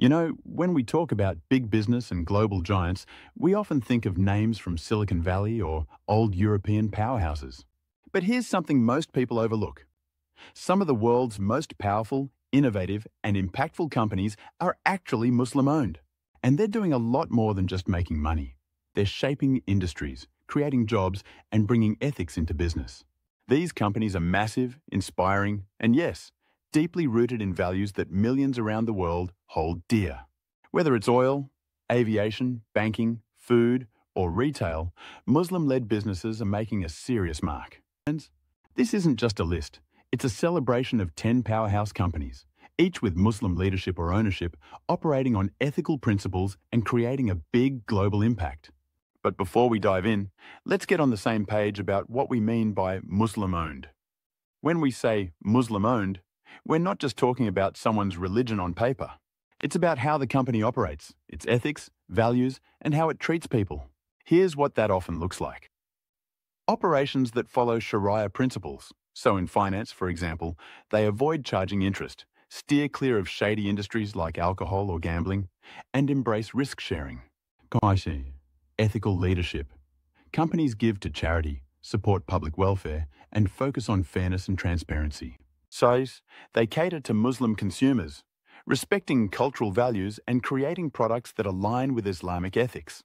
You know, when we talk about big business and global giants, we often think of names from Silicon Valley or old European powerhouses. But here's something most people overlook. Some of the world's most powerful, innovative, and impactful companies are actually Muslim-owned. And they're doing a lot more than just making money. They're shaping industries, creating jobs, and bringing ethics into business. These companies are massive, inspiring, and yes, deeply rooted in values that millions around the world hold dear. Whether it's oil, aviation, banking, food, or retail, Muslim-led businesses are making a serious mark. And this isn't just a list. It's a celebration of 10 powerhouse companies, each with Muslim leadership or ownership, operating on ethical principles and creating a big global impact. But before we dive in, let's get on the same page about what we mean by Muslim-owned. When we say Muslim-owned, we're not just talking about someone's religion on paper. It's about how the company operates, its ethics, values, and how it treats people. Here's what that often looks like. Operations that follow Sharia principles. So in finance, for example, they avoid charging interest, steer clear of shady industries like alcohol or gambling, and embrace risk sharing. Ethical leadership. Companies give to charity, support public welfare, and focus on fairness and transparency. Size, they cater to Muslim consumers, respecting cultural values and creating products that align with Islamic ethics.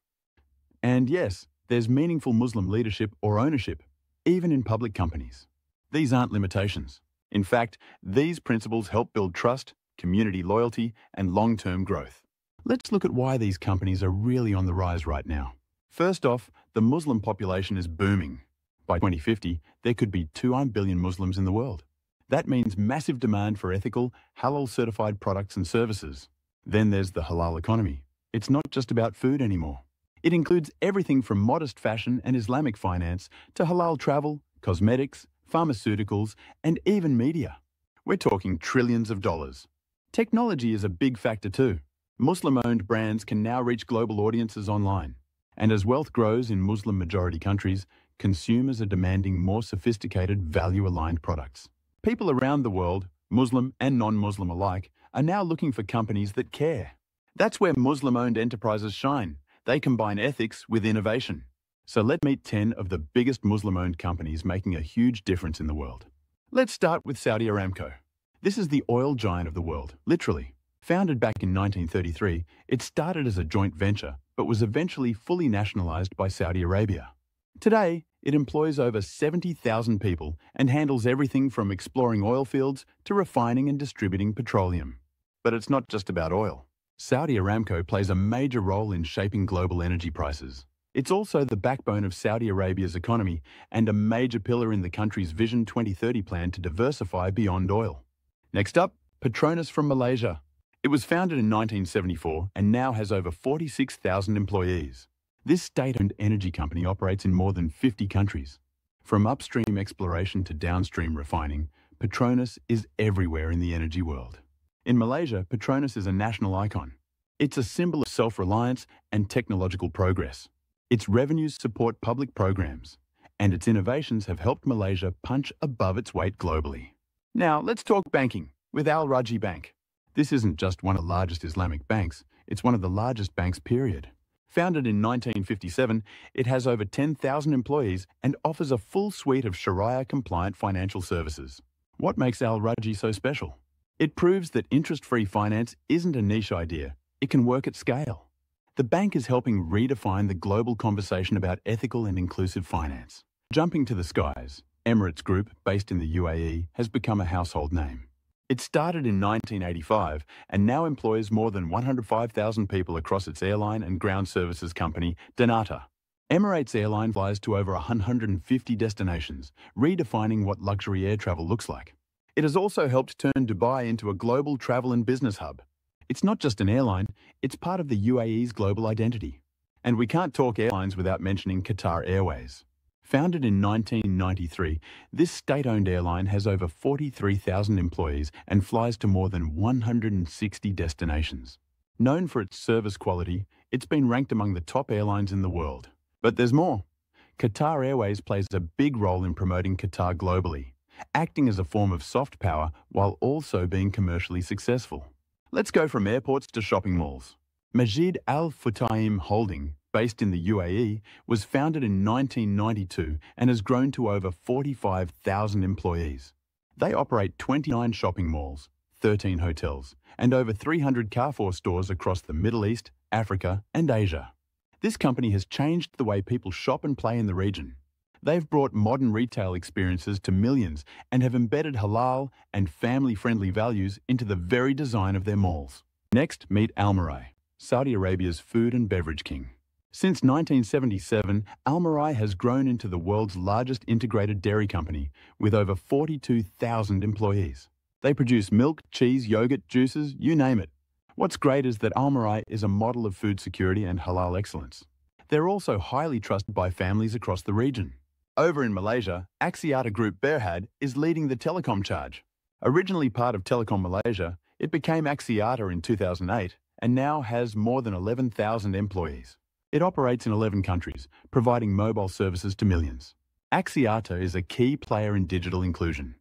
And yes, there's meaningful Muslim leadership or ownership, even in public companies. These aren't limitations. In fact, these principles help build trust, community loyalty, and long-term growth. Let's look at why these companies are really on the rise right now. First off, the Muslim population is booming. By 2050, there could be 2 billion Muslims in the world. That means massive demand for ethical, halal-certified products and services. Then there's the halal economy. It's not just about food anymore. It includes everything from modest fashion and Islamic finance to halal travel, cosmetics, pharmaceuticals, and even media. We're talking trillions of dollars. Technology is a big factor too. Muslim-owned brands can now reach global audiences online. And as wealth grows in Muslim-majority countries, consumers are demanding more sophisticated, value-aligned products. People around the world, Muslim and non-Muslim alike, are now looking for companies that care. That's where Muslim-owned enterprises shine. They combine ethics with innovation. So let's meet 10 of the biggest Muslim-owned companies making a huge difference in the world. Let's start with Saudi Aramco. This is the oil giant of the world, literally. Founded back in 1933, it started as a joint venture, but was eventually fully nationalized by Saudi Arabia. Today, it employs over 70,000 people and handles everything from exploring oil fields to refining and distributing petroleum. But it's not just about oil. Saudi Aramco plays a major role in shaping global energy prices. It's also the backbone of Saudi Arabia's economy and a major pillar in the country's Vision 2030 plan to diversify beyond oil. Next up, Petronas from Malaysia. It was founded in 1974 and now has over 46,000 employees. This state-owned energy company operates in more than 50 countries. From upstream exploration to downstream refining, Petronas is everywhere in the energy world. In Malaysia, Petronas is a national icon. It's a symbol of self-reliance and technological progress. Its revenues support public programs, and its innovations have helped Malaysia punch above its weight globally. Now, let's talk banking with Al Rajhi Bank. This isn't just one of the largest Islamic banks, it's one of the largest banks, period. Founded in 1957, it has over 10,000 employees and offers a full suite of Sharia-compliant financial services. What makes Al Rajhi so special? It proves that interest-free finance isn't a niche idea, it can work at scale. The bank is helping redefine the global conversation about ethical and inclusive finance. Jumping to the skies, Emirates Group, based in the UAE, has become a household name. It started in 1985 and now employs more than 105,000 people across its airline and ground services company, Danata. Emirates Airline flies to over 150 destinations, redefining what luxury air travel looks like. It has also helped turn Dubai into a global travel and business hub. It's not just an airline, it's part of the UAE's global identity. And we can't talk airlines without mentioning Qatar Airways. Founded in 1993, this state-owned airline has over 43,000 employees and flies to more than 160 destinations. Known for its service quality, it's been ranked among the top airlines in the world. But there's more. Qatar Airways plays a big role in promoting Qatar globally, acting as a form of soft power while also being commercially successful. Let's go from airports to shopping malls. Majid Al Futtaim Holding, based in the UAE, was founded in 1992 and has grown to over 45,000 employees. They operate 29 shopping malls, 13 hotels, and over 300 Carrefour stores across the Middle East, Africa, and Asia. This company has changed the way people shop and play in the region. They've brought modern retail experiences to millions and have embedded halal and family-friendly values into the very design of their malls. Next, meet Almarai, Saudi Arabia's food and beverage king. Since 1977, Almarai has grown into the world's largest integrated dairy company with over 42,000 employees. They produce milk, cheese, yogurt, juices, you name it. What's great is that Almarai is a model of food security and halal excellence. They're also highly trusted by families across the region. Over in Malaysia, Axiata Group Berhad is leading the telecom charge. Originally part of Telekom Malaysia, it became Axiata in 2008 and now has more than 11,000 employees. It operates in 11 countries, providing mobile services to millions. Axiata is a key player in digital inclusion,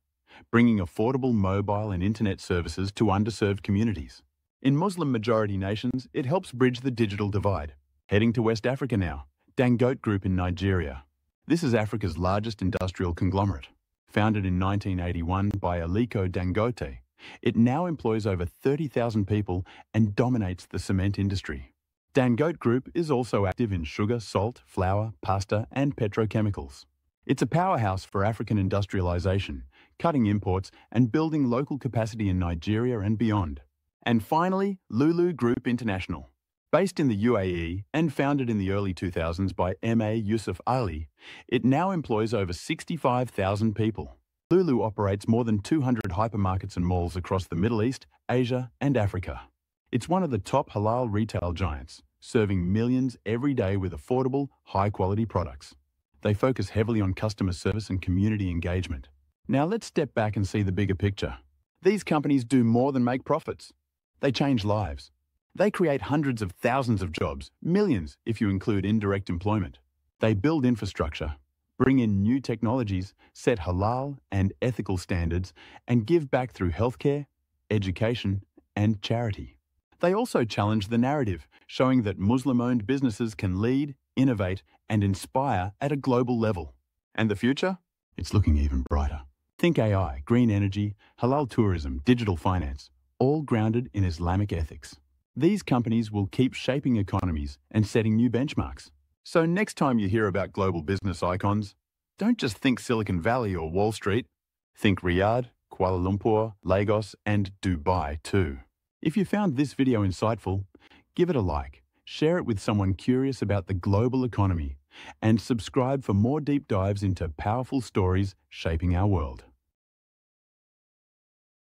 bringing affordable mobile and internet services to underserved communities. In Muslim-majority nations, it helps bridge the digital divide. Heading to West Africa now, Dangote Group in Nigeria. This is Africa's largest industrial conglomerate. Founded in 1981 by Aliko Dangote, it now employs over 30,000 people and dominates the cement industry. Dangote Group is also active in sugar, salt, flour, pasta, and petrochemicals. It's a powerhouse for African industrialization, cutting imports and building local capacity in Nigeria and beyond. And finally, Lulu Group International. Based in the UAE and founded in the early 2000s by M.A. Yusuf Ali, it now employs over 65,000 people. Lulu operates more than 200 hypermarkets and malls across the Middle East, Asia, and Africa. It's one of the top halal retail giants, serving millions every day with affordable, high-quality products. They focus heavily on customer service and community engagement. Now let's step back and see the bigger picture. These companies do more than make profits. They change lives. They create hundreds of thousands of jobs, millions if you include indirect employment. They build infrastructure, bring in new technologies, set halal and ethical standards, and give back through healthcare, education, and charity. They also challenge the narrative, showing that Muslim-owned businesses can lead, innovate, and inspire at a global level. And the future? It's looking even brighter. Think AI, green energy, halal tourism, digital finance, all grounded in Islamic ethics. These companies will keep shaping economies and setting new benchmarks. So next time you hear about global business icons, don't just think Silicon Valley or Wall Street. Think Riyadh, Kuala Lumpur, Lagos, and Dubai too. If you found this video insightful, give it a like, share it with someone curious about the global economy, and subscribe for more deep dives into powerful stories shaping our world.